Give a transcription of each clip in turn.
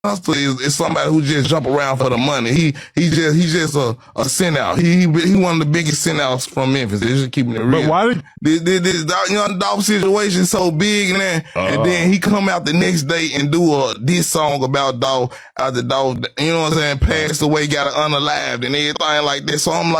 Youngsta is somebody who just jump around for the money. He's just a send out. He one of the biggest send outs from Memphis. They're just keeping it real. But why did this Young Dolph situation so big, man? And then he come out the next day and do a diss song about Dolph after Dolph, you know what I'm saying, passed away, got unalived and everything like that. So I'm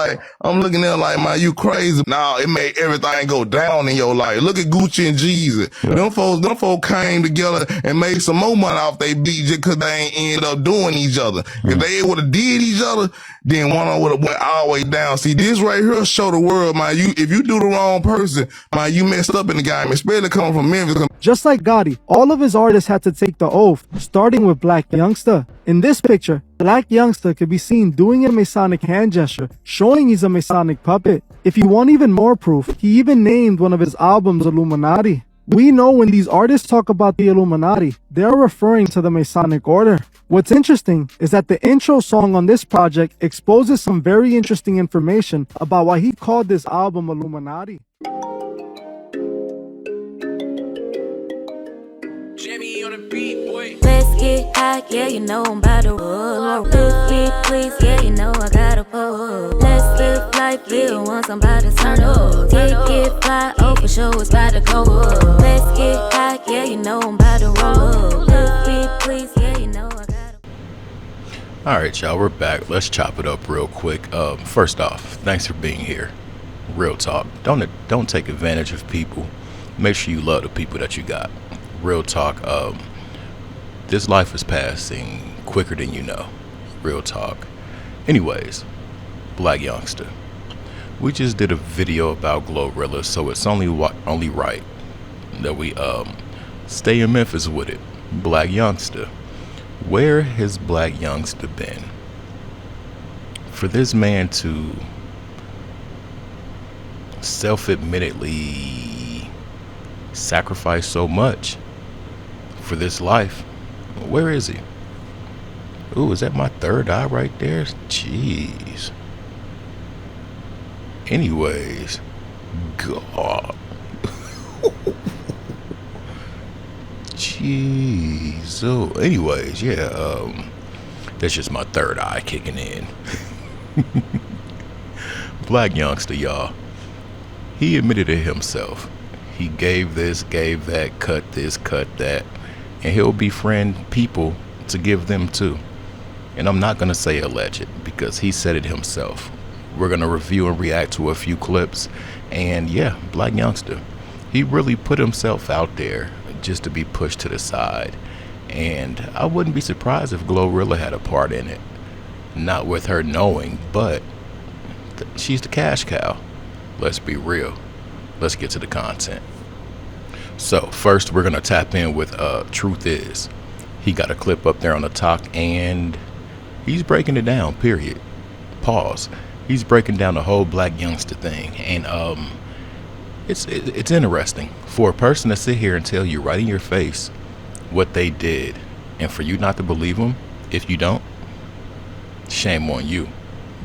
looking at it like, man, you crazy. Now it made everything go down in your life. Look at Gucci and Jeezy. Yeah. Them folks came together and made some more money off they beat just cause they ain't end up doing each other. If they would have did each other, then one of them would have went all the way down. See, this right here show the world, man, if you do the wrong person, man, you messed up in the game, especially coming from Memphis. Just like Gotti, all of his artists had to take the oath, starting with Blac Youngsta. In this picture, Blac Youngsta could be seen doing a Masonic hand gesture, showing he's a Masonic puppet. If you want even more proof, he even named one of his albums Illuminati. We know when these artists talk about the Illuminati, they're referring to the Masonic order. What's interesting is that the intro song on this project exposes some very interesting information about why he called this album Illuminati. Jimmy on the beat, boy. Let's get high, yeah, you know I'm about to roll. Let's get please, yeah, you know I gotta pull. Let's get life, yeah, once I'm about to turn up. Get fly, oh for sure it's about to go up. Let's get high, yeah, you know I'm about to roll. Let's get please, yeah, you know I gotta. Alright y'all, we're back. Let's chop it up real quick. First off, thanks for being here. Real talk. Don't take advantage of people. Make sure you love the people that you got. Real talk. This life is passing quicker than you know. Real talk. Anyways, Blac Youngsta. We just did a video about Glorilla, so it's only right that we stay in Memphis with it. Blac Youngsta. Where has Blac Youngsta been? For this man to self-admittedly sacrifice so much for this life, where is he? Ooh, is that my third eye right there? Jeez. Anyways, God. Jeez. So, anyways, yeah, that's just my third eye kicking in. Blac Youngsta, y'all. He admitted it himself. He gave this, gave that, cut this, cut that, and he'll befriend people to give them to. And I'm not gonna say alleged because he said it himself. We're gonna review and react to a few clips, and yeah, Blac Youngsta, he really put himself out there just to be pushed to the side. And I wouldn't be surprised if Glorilla had a part in it. Not with her knowing, but she's the cash cow. Let's be real. Let's get to the content. So first we're gonna tap in with Truth Is. He got a clip up there on the talk and he's breaking it down, period. Pause. He's breaking down the whole Blac Youngsta thing, and it's interesting for a person to sit here and tell you right in your face what they did, and for you not to believe them. If you don't, shame on you.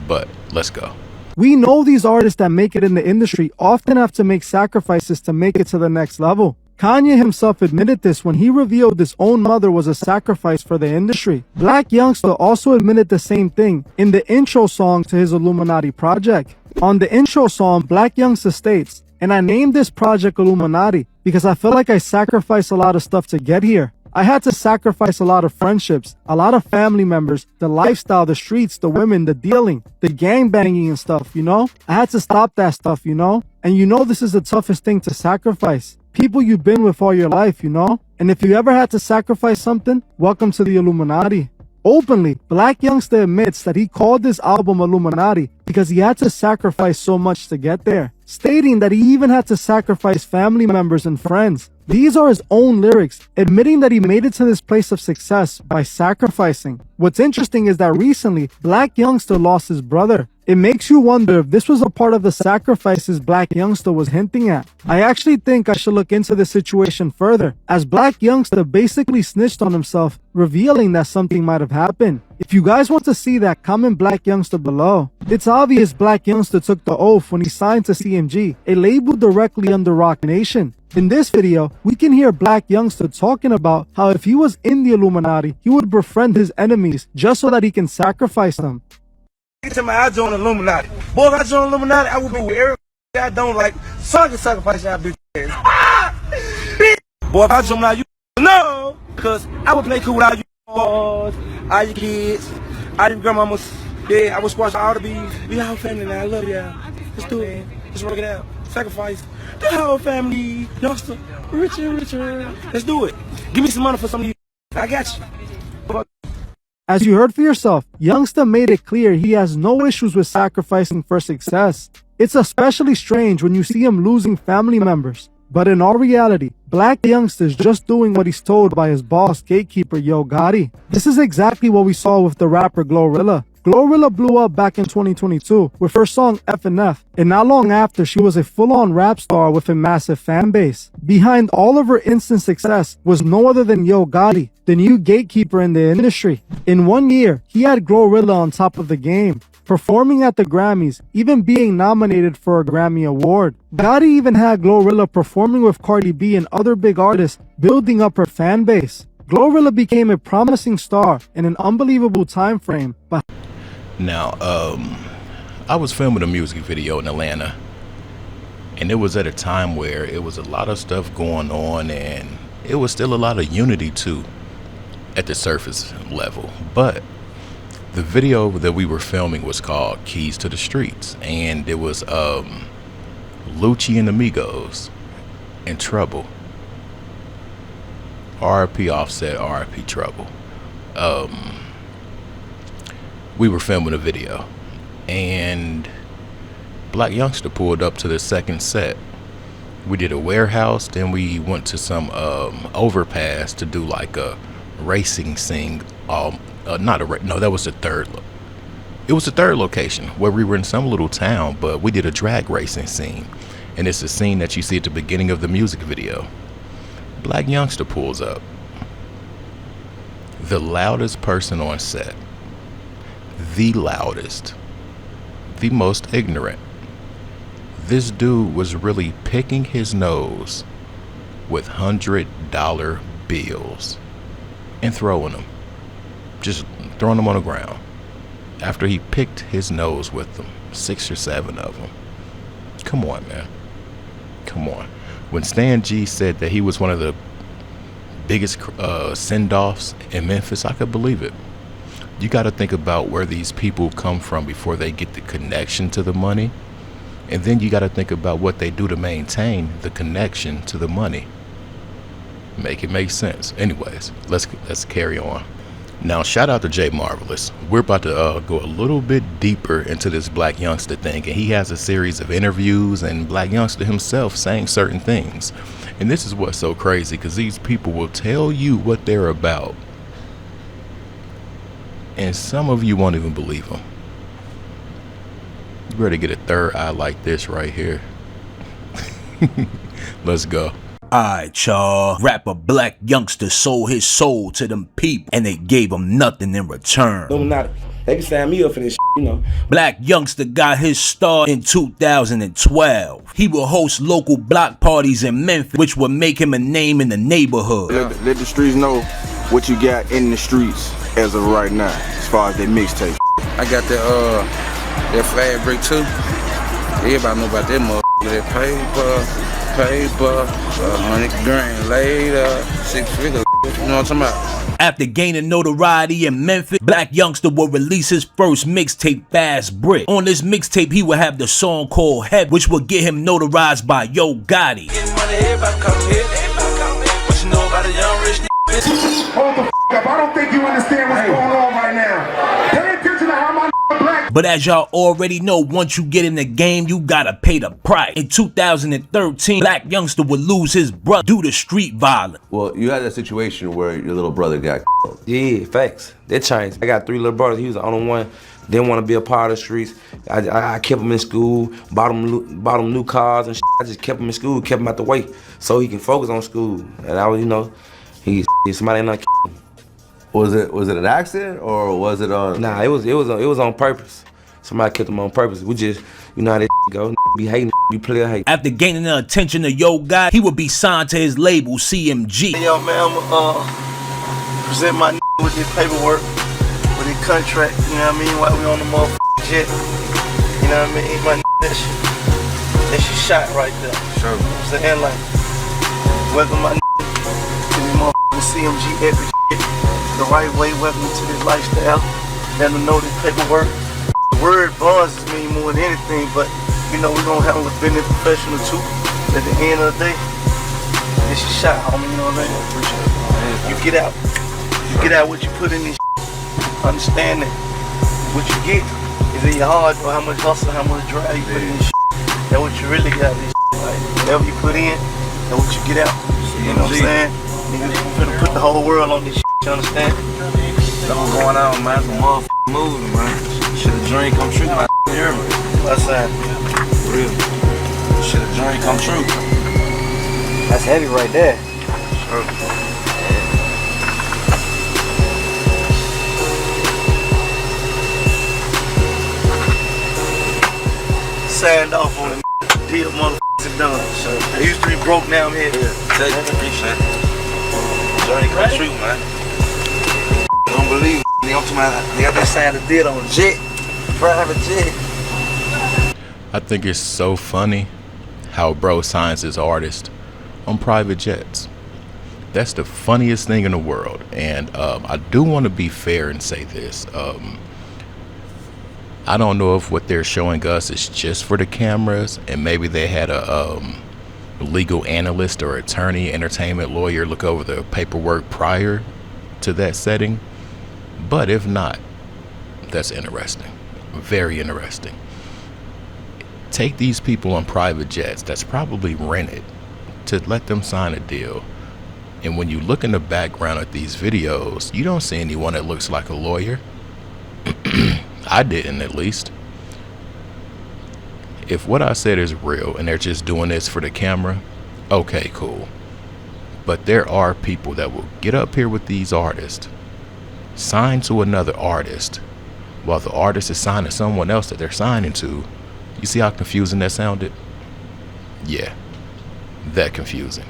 But let's go. We know these artists that make it in the industry often have to make sacrifices to make it to the next level. Kanye himself admitted this when he revealed his own mother was a sacrifice for the industry. Blac Youngsta also admitted the same thing in the intro song to his Illuminati project. On the intro song, Blac Youngsta states, "And I named this project Illuminati because I feel like I sacrificed a lot of stuff to get here. I had to sacrifice a lot of friendships, a lot of family members, the lifestyle, the streets, the women, the dealing, the gang banging and stuff, you know? I had to stop that stuff, you know? And you know this is the toughest thing to sacrifice. People you've been with all your life, you know? And if you ever had to sacrifice something, welcome to the Illuminati." Openly, Blac Youngsta admits that he called this album Illuminati because he had to sacrifice so much to get there, stating that he even had to sacrifice family members and friends. These are his own lyrics, admitting that he made it to this place of success by sacrificing. What's interesting is that recently, Blac Youngsta lost his brother. It makes you wonder if this was a part of the sacrifices Blac Youngsta was hinting at. I actually think I should look into this situation further, as Blac Youngsta basically snitched on himself, revealing that something might have happened. If you guys want to see that, comment Blac Youngsta below. It's obvious Blac Youngsta took the oath when he signed to CMG, a label directly under Roc Nation. In this video, we can hear Blac Youngsta talking about how if he was in the Illuminati, he would befriend his enemies just so that he can sacrifice them. Tell me I joined the Illuminati. Boy, if I joined the Illuminati, I would be with everybody I don't like, so I can sacrifice y'all bitch ass. Boy, if I joined now, you know, because I would play cool with all you boys, all your kids, all your grandmamas. Yeah, I would squash all the beef. We all family now. I love y'all. Let's do it. Let's work it out. Sacrifice the whole family. Youngsta, richer, richer. Let's do it. Give me some money for some of you. I got you. As you heard for yourself, Youngsta made it clear he has no issues with sacrificing for success. It's especially strange when you see him losing family members. But in all reality, Blac Youngsta is just doing what he's told by his boss, gatekeeper Yo Gotti. This is exactly what we saw with the rapper Glorilla. Glorilla blew up back in 2022 with her song F&F, and not long after, she was a full-on rap star with a massive fan base. Behind all of her instant success was no other than Yo Gotti, the new gatekeeper in the industry. In 1 year, he had Glorilla on top of the game, performing at the Grammys, even being nominated for a Grammy Award. Gotti even had Glorilla performing with Cardi B and other big artists, building up her fan base. Glorilla became a promising star in an unbelievable time frame. But now, I was filming a music video in Atlanta, and it was at a time where it was a lot of stuff going on, and it was still a lot of unity too, at the surface level. But the video that we were filming was called Keys to the Streets, and it was Lucci and Amigos in Trouble. RIP Offset, RIP Trouble. We were filming a video, and Blac Youngsta pulled up to the second set. We did a warehouse, then we went to some overpass to do like a racing scene. No, that was the third. It was the third location where we were in some little town, but we did a drag racing scene, and it's the scene that you see at the beginning of the music video. Blac Youngsta pulls up. The loudest person on set. The loudest. The most ignorant. This dude was really picking his nose with $100 bills and throwing them. Just throwing them on the ground. After he picked his nose with them. 6 or 7 of them. Come on, man. Come on. When Stan G said that he was one of the biggest send-offs in Memphis, I could believe it. You got to think about where these people come from before they get the connection to the money. And then you got to think about what they do to maintain the connection to the money. Make it make sense. Anyways, let's carry on. Now, shout out to Jay Marvelous. We're about to go a little bit deeper into this Blac Youngsta thing, and he has a series of interviews, and Blac Youngsta himself saying certain things. And this is what's so crazy, because these people will tell you what they're about, and some of you won't even believe them. You better get a third eye like this right here. Let's go. Alright, y'all. Rapper Blac Youngsta sold his soul to them people, and they gave him nothing in return. Illuminati. They can sign me up for this shit, you know. Blac Youngsta got his start in 2012. He will host local block parties in Memphis, which will make him a name in the neighborhood. Let the streets know what you got in the streets as of right now, as far as their mixtape. I got that flag break too. Everybody know about that motherfucker. That paper, 100 grand later, 6 figures. You know what I'm talking about? After gaining notoriety in Memphis, Blac Youngsta will release his first mixtape, Fast Brick. On this mixtape, he will have the song called Head, which will get him notarized by Yo Gotti. Hold the f*** up. I don't think you understand what's going on right now. Pay attention to how my Blac But as y'all already know, once you get in the game, you gotta pay the price. In 2013, Blac Youngsta would lose his brother due to street violence. Well, you had a situation where your little brother got killed. Yeah, facts. That changed. I got 3 little brothers. He was the only one. Didn't want to be a part of the streets. I kept him in school, bought him new cars and shit. I just kept him in school, kept him out the way, so he can focus on school. And I was, you know, somebody not. Was it an accident or was it on? Nah, it was on purpose. Somebody kept him on purpose. We just, you know how that go. Be hating, be player hate. After gaining the attention of Yo Gotti, he would be signed to his label CMG. Hey, yo, man, I'ma present my with this paperwork. With the contract, you know what I mean, while we on the motherfucking jet. You know what I mean? My that shit shot right there. Sure. You know what I'm saying? Like, welcome my to the motherfucking CMG epic shit. The right way, welcome to this lifestyle. Let them know this paperwork. The word bonds mean more than anything, but you know, we're gonna handle the business professional too. At the end of the day, this shit shot, homie, you know what I mean? Appreciate it. You get out. You get out what you put in this. Understand that what you get is in your heart, or how much hustle, how much drive you put in this shit. That's what you really got in this shit. Like, whatever you put in, that's what you get out. You know what I'm saying? Niggas, you finna put the whole world on this shit, you understand? Something going on, man. Some motherfucking moving, man. Shit a dream come true, man. You hear me? What's that? For real. Shit a dream come true. That's heavy right there. Sure. Signed off on the deal, motherfuckers done. So I used to be broke, now I'm here. Yeah, take it, appreciate it. Journey come true, man. Don't believe it. I'm talking about, they got signed the deal on jet, private jet. I think it's so funny how bro signs his artist on private jets. That's the funniest thing in the world. And I do want to be fair and say this. I don't know if what they're showing us is just for the cameras, and maybe they had a legal analyst or attorney, entertainment lawyer look over the paperwork prior to that setting. But if not, that's interesting. Very interesting. Take these people on private jets that's probably rented to let them sign a deal. And when you look in the background at these videos, you don't see anyone that looks like a lawyer. I didn't, at least. If what I said is real and they're just doing this for the camera, okay, cool. But there are people that will get up here with these artists, sign to another artist, while the artist is signed to someone else that they're signing to. You see how confusing that sounded? Yeah, that confusing.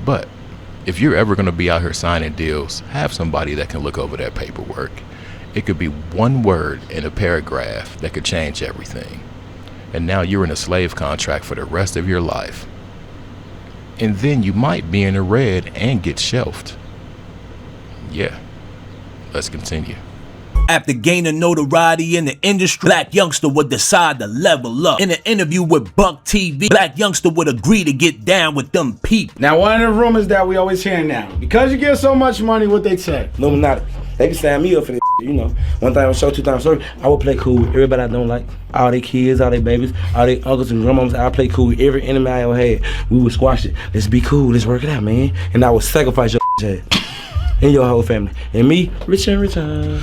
But if you're ever going to be out here signing deals, have somebody that can look over that paperwork. It could be one word in a paragraph that could change everything. And now you're in a slave contract for the rest of your life. And then you might be in the red and get shelved. Yeah, let's continue. After gaining notoriety in the industry, Blac Youngsta would decide to level up. In an interview with Buck TV, Blac Youngsta would agree to get down with them people. Now, one of the rumors that we always hear now, because you give so much money, what they say? Illuminati. They can sign me up for this, you know. One time on show, 2 times sorry. I would play cool with everybody I don't like. All their kids, all their babies, all their uncles and grandmas. I play cool with every enemy I ever had. We would squash it. Let's be cool. Let's work it out, man. And I would sacrifice your head and your whole family. And me, rich and richer.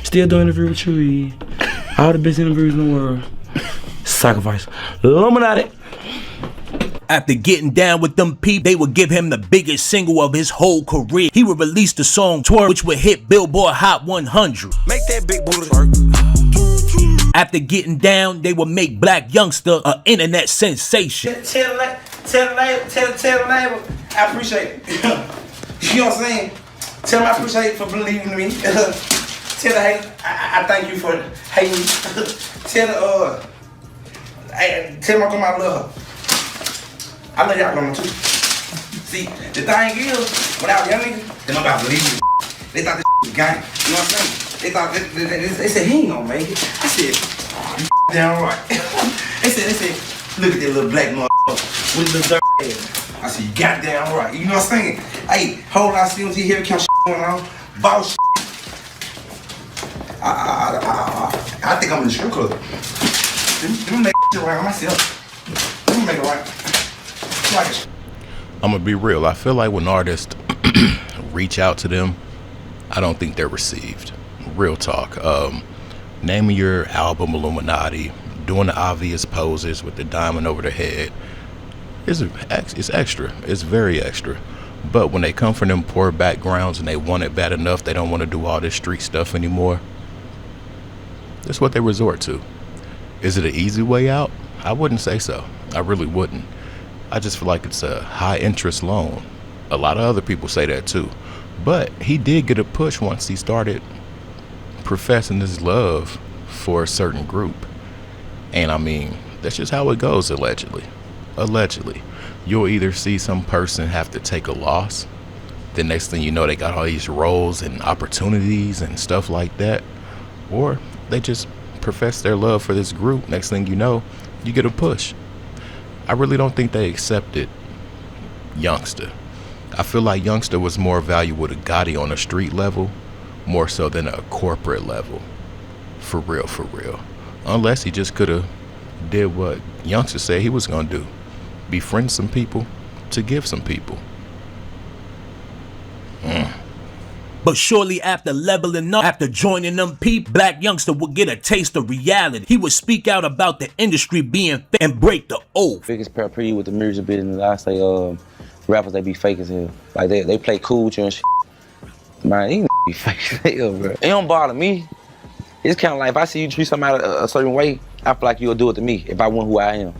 Still doing interview with you. All the best interviews in the world. Sacrifice. Illuminati. After getting down with them people, they would give him the biggest single of his whole career. He would release the song Twerk, which would hit Billboard Hot 100. Make that big booty work. After getting down, they would make Blac Youngsta an internet sensation. Tell the label, I appreciate it. You know what I'm saying? Tell them I appreciate it for believing in me. Tell the haters, I thank you for hating me. Tell them I come out love her. I love y'all grandma too. See, the thing is, when I was young nigga, they nobody believe me. They thought this was gang. You know what I'm saying? They thought they said he ain't gonna make it. I said, you damn right. they said, look at that little black motherfucker with his little dirt head. I said, you goddamn right. You know what I'm saying? Hey, whole lot of CMT here, kind of going on. Boss. I think I'm in the strip club. Let me make shit right on myself. Let me make it right. Like it. I'm gonna be real. I feel like when artists reach out to them, I don't think they're received. Real talk. Naming your album Illuminati, doing the obvious poses with the diamond over the head, it's extra. It's very extra. But when they come from them poor backgrounds and they want it bad enough, they don't want to do all this street stuff anymore. That's what they resort to. Is it an easy way out? I wouldn't say so. I really wouldn't. I just feel like it's a high interest loan. A lot of other people say that too. But he did get a push once he started professing his love for a certain group. And I mean, that's just how it goes, allegedly. Allegedly. You'll either see some person have to take a loss. The next thing you know, they got all these roles and opportunities and stuff like that. Or they just profess their love for this group. Next thing you know, you get a push. I really don't think they accepted Youngsta. I feel like Youngsta was more valuable to Gotti on a street level, more so than a corporate level. For real, for real. Unless he just could have did what Youngsta said he was going to do. Befriend some people to give some people. But shortly after leveling up, after joining them people, Blac Youngsta would get a taste of reality. He would speak out about the industry being fake and break the oath. Biggest pet peeve with the music business, I say rappers, they be fake as hell. Like they play cool with you and shit. Man, these be fake as hell, bro. It don't bother me. It's kind of like if I see you treat somebody a certain way, I feel like you'll do it to me if I want who I am.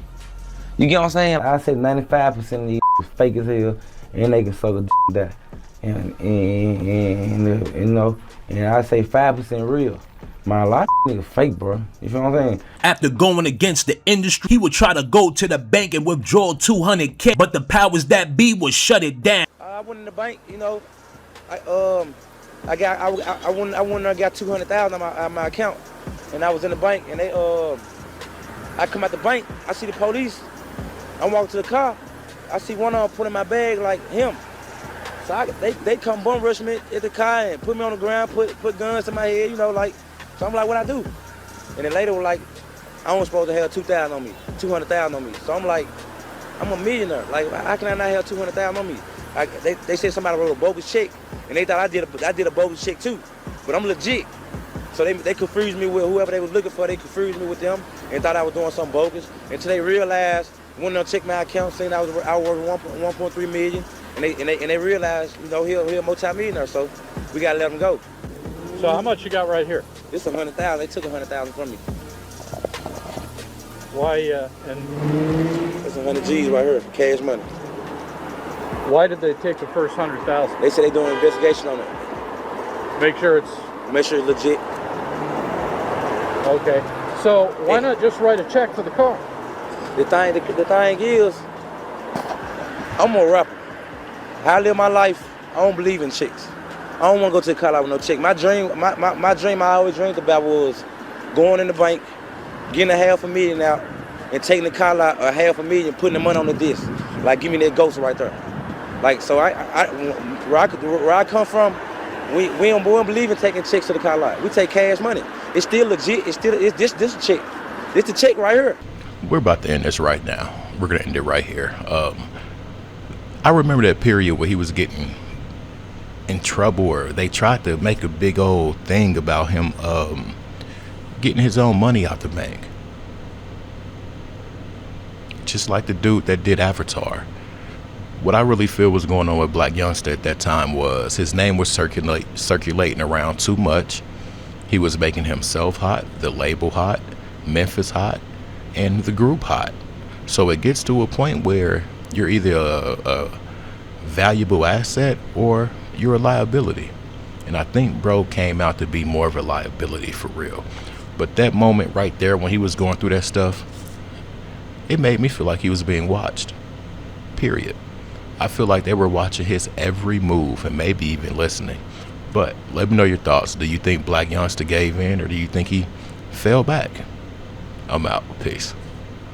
You get what I'm saying? I say 95% of these fake as hell, and they can suck a that. And you know, and I say 5% real. Man, a lot of niggas fake, bro. You feel what I'm saying? After going against the industry, he would try to go to the bank and withdraw $200K, but the powers that be would shut it down. I went in the bank, you know. I went and I got $200,000 on my account, and I was in the bank, and they I come out the bank, I see the police. I walk to the car, I see one of them put in my bag like him. So they come bum rush me at the car and put me on the ground, put guns to my head, you know, like. So I'm like, what I do? And then later, like, I was supposed to have $200,000 on me. So I'm like, I'm a millionaire. Like, how can I not have $200,000 on me? They said somebody wrote a bogus check, and they thought I did a bogus check too. But I'm legit. So they confused me with whoever they was looking for. They confused me with them and thought I was doing something bogus. Until they realized, when they checked my account, saying I was worth 1.3 million, and they realized, you know, he a multi-millionaire. So we gotta let him go. So how much you got right here? This is $100,000. They took $100,000 from me. Why? And it's 100 G's right here, cash money. Why did they take the first 100,000? They said they doing an investigation on it. Make sure it's legit. Okay. So why not just write a check for the car? The thing is, I'm a rapper. How I live my life, I don't believe in chicks. I don't want to go to the car lot with no chick. My dream I always dreamed about was going in the bank, getting $500,000 out, and taking the car lot $500,000, putting the money on the disc. Like, give me that ghost right there. Like, so where I come from, we don't believe in taking chicks to the car lot. We take cash money. It's still legit. It's this check. This the check right here. We're about to end this right now. We're gonna end it right here. I remember that period where he was getting in trouble, or they tried to make a big old thing about him getting his own money out the bank, just like the dude that did Avatar. What I really feel was going on with Blac Youngsta at that time was his name was circulating around too much. He was making himself hot, the label hot, Memphis hot, and the group hot. So it gets to a point where you're either a valuable asset or you're a liability. And I think bro came out to be more of a liability for real. But that moment right there when he was going through that stuff, it made me feel like he was being watched. Period. I feel like they were watching his every move and maybe even listening. But let me know your thoughts. Do you think Blac Youngsta gave in, or do you think he fell back? I'm out. Peace.